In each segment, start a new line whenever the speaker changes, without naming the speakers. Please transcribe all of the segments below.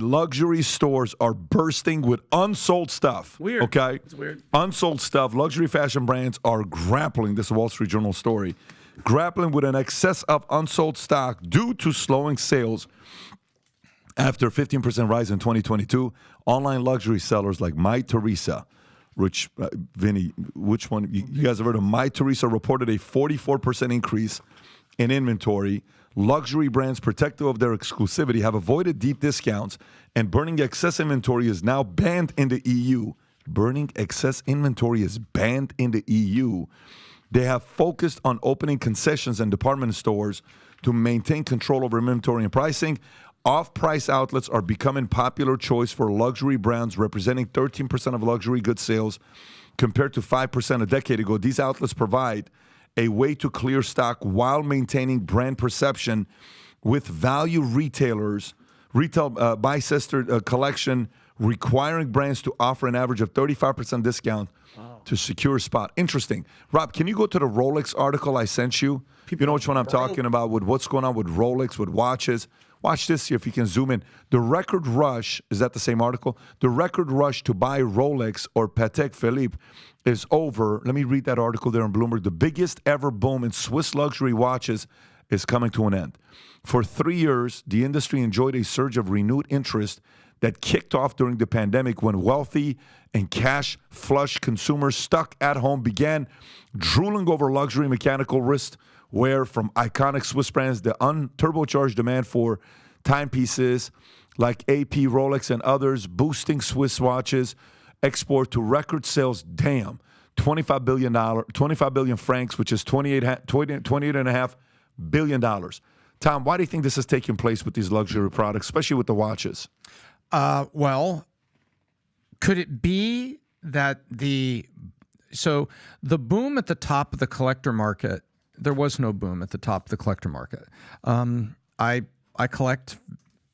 luxury stores are bursting with unsold stuff.
Weird.
Okay?
It's weird.
Unsold stuff. Luxury fashion brands are grappling, this is a Wall Street Journal story, grappling with an excess of unsold stock due to slowing sales after a 15% rise in 2022. Online luxury sellers like My Teresa, which, Vinny, which one? You guys have heard of My Teresa, reported a 44% increase in inventory. Luxury brands protective of their exclusivity have avoided deep discounts, and burning excess inventory is now banned in the EU. Burning excess inventory is banned in the EU. They have focused on opening concessions and department stores to maintain control over inventory and pricing. Off-price outlets are becoming popular choice for luxury brands, representing 13% of luxury goods sales compared to 5% a decade ago. These outlets provide a way to clear stock while maintaining brand perception with value retailers. Retail Bicester collection requiring brands to offer an average of 35% discount to secure a spot. Interesting. Rob, can you go to the Rolex article I sent you? You know which one I'm talking about with what's going on with Rolex, with watches. Watch this here if you can zoom in. The record rush, is that the same article? The record rush to buy Rolex or Patek Philippe is over. Let me read that article there on Bloomberg. The biggest ever boom in Swiss luxury watches is coming to an end. For 3 years, the industry enjoyed a surge of renewed interest that kicked off during the pandemic when wealthy and cash-flush consumers stuck at home began drooling over luxury mechanical wristwear from iconic Swiss brands. The unturbocharged demand for timepieces like AP, Rolex, and others, boosting Swiss watches export to record sales. Damn, $25 billion francs, which is $28.5 billion. Tom, why do you think this is taking place with these luxury products, especially with the watches?
Well, could it be that the boom at the top of the collector market, there was no boom at the top of the collector market. I collect,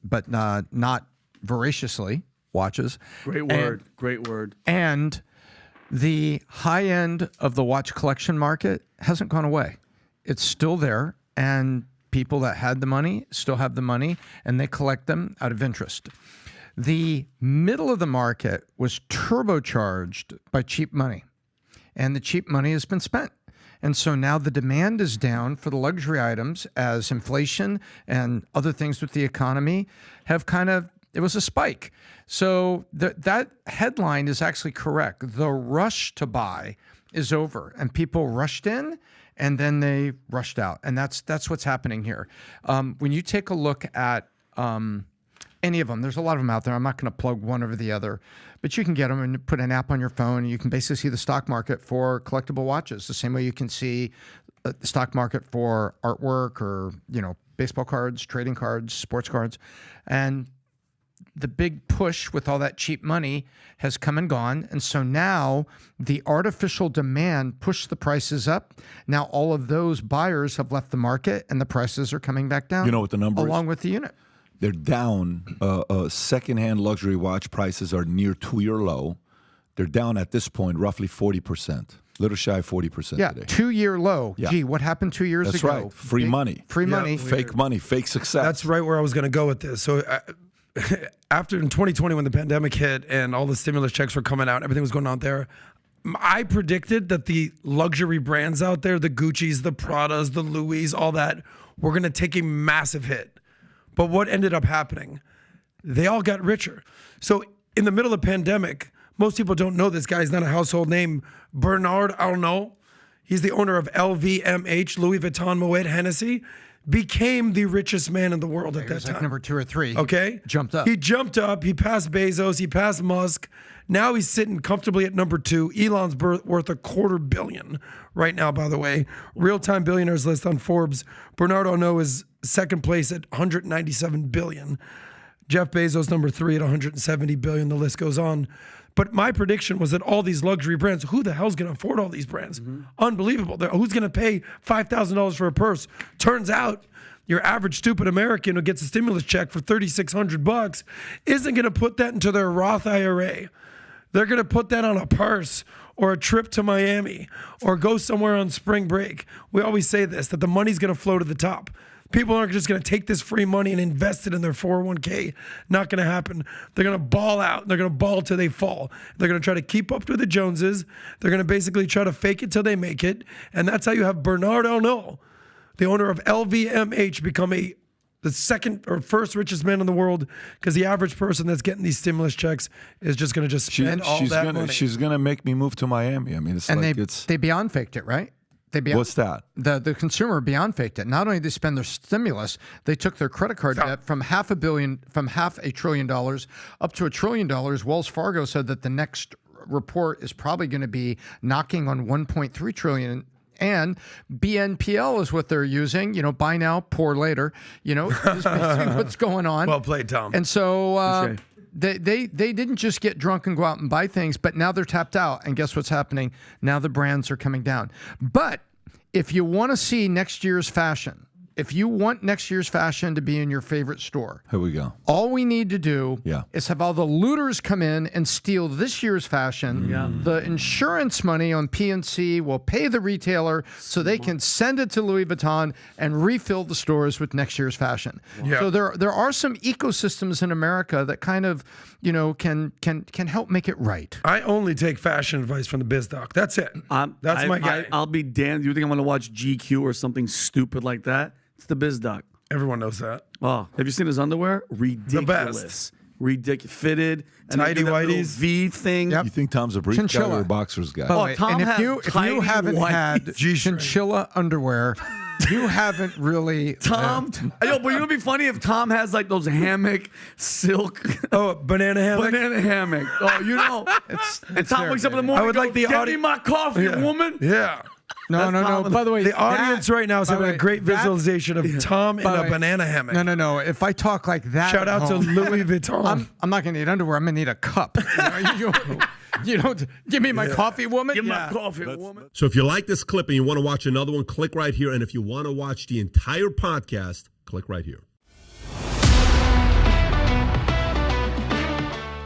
but not voraciously, watches.
Great word.
And the high end of the watch collection market hasn't gone away. It's still there, and people that had the money still have the money, and they collect them out of interest. The middle of the market was turbocharged by cheap money, and the cheap money has been spent. And so now the demand is down for the luxury items as inflation and other things with the economy have it was a spike. So that headline is actually correct. The rush to buy is over, and people rushed in and then they rushed out. And that's what's happening here. When you take a look at any of them, there's a lot of them out there. I'm not going to plug one over the other, but you can get them and put an app on your phone, and you can basically see the stock market for collectible watches the same way you can see the stock market for artwork or, baseball cards, trading cards, sports cards. And the big push with all that cheap money has come and gone. And so now the artificial demand pushed the prices up. Now all of those buyers have left the market and the prices are coming back down.
You know what the number is?
Along with the unit.
They're down. Secondhand luxury watch prices are near 2-year low. They're down at this point roughly 40%. Little shy of 40%
yeah,
today.
2-year low.
Yeah.
Gee, what happened 2 years
That's
ago?
right. Free money.
Free money.
Fake money. Fake success.
That's right where I was going to go with this. So after in 2020 when the pandemic hit and all the stimulus checks were coming out, everything was going on there, I predicted that the luxury brands out there, the Gucci's, the Pradas, the Louis, all that, were going to take a massive hit. But what ended up happening? They all got richer. So in the middle of the pandemic, most people don't know this guy. He's not a household name. Bernard Arnault, he's the owner of LVMH, Louis Vuitton, Moet Hennessy, became the richest man in the world at that time.
Like number 2 or 3.
Okay?
Jumped up.
He jumped up. He passed Bezos. He passed Musk. Now he's sitting comfortably at number 2. Elon's worth $250 million right now, by the way. Real-time billionaires list on Forbes. Bernard Arnault is second place at $197 billion. Jeff Bezos, number 3 at $170 billion. The list goes on. But my prediction was that all these luxury brands, who the hell's going to afford all these brands? Unbelievable. Who's going to pay $5,000 for a purse? Turns out your average stupid American who gets a stimulus check for $3,600 isn't going to put that into their Roth IRA. They're going to put that on a purse or a trip to Miami or go somewhere on spring break. We always say this, that the money's going to flow to the top. People aren't just going to take this free money and invest it in their 401k. Not going to happen. They're going to ball out. They're going to ball till they fall. They're going to try to keep up with the Joneses. They're going to basically try to fake it till they make it. And that's how you have Bernard Arnault, the owner of LVMH, become the second or first richest man in the world, because the average person that's getting these stimulus checks is just going to just spend all that money.
She's going to make me move to Miami. I mean, it's
they beyond faked it, right?
What's that?
The consumer beyond faked it. Not only did they spend their stimulus, they took their credit card debt from $500 billion up to $1 trillion. Wells Fargo said that the next report is probably going to be knocking on 1.3 trillion. And BNPL is what they're using. Buy now, pour later. Is basically what's going on.
Well played, Tom.
And so they didn't just get drunk and go out and buy things, but now they're tapped out. And guess what's happening? Now the brands are coming down. But if you want to see next year's fashion, if you want next year's fashion to be in your favorite store,
here we go.
All we need to do is have all the looters come in and steal this year's fashion. Yeah. The insurance money on PNC will pay the retailer so they can send it to Louis Vuitton and refill the stores with next year's fashion. Yeah. So there are some ecosystems in America that kind of can help make it right.
I only take fashion advice from the Biz Doc. That's it. That's my guy.
I'll be damned. You think I'm going to watch GQ or something stupid like that? It's the Biz Doc.
Everyone knows that.
Oh, have you seen his underwear? Ridiculous.
The best.
Ridiculous. Fitted.
Tighty whities.
V thing.
Yep. You think Tom's a brief guy or a boxers guy?
By the way,
Tom
and if you haven't had chinchilla underwear, you haven't really.
Tom. But you know what'd be funny if Tom has like those hammock silk.
Oh, banana hammock.
Banana hammock. Oh, and Tom wakes up in the morning.
I would like the
Get me my coffee, woman.
Yeah.
No. By the way,
the audience right now is having a great visualization of Tom in a banana hammock.
No. If I talk like that,
shout out to Louis Vuitton.
I'm not going to need underwear. I'm going to need a cup. You don't give me my coffee, woman.
Give me my coffee, woman.
So if you like this clip and you want to watch another one, click right here. And if you want to watch the entire podcast, click right here.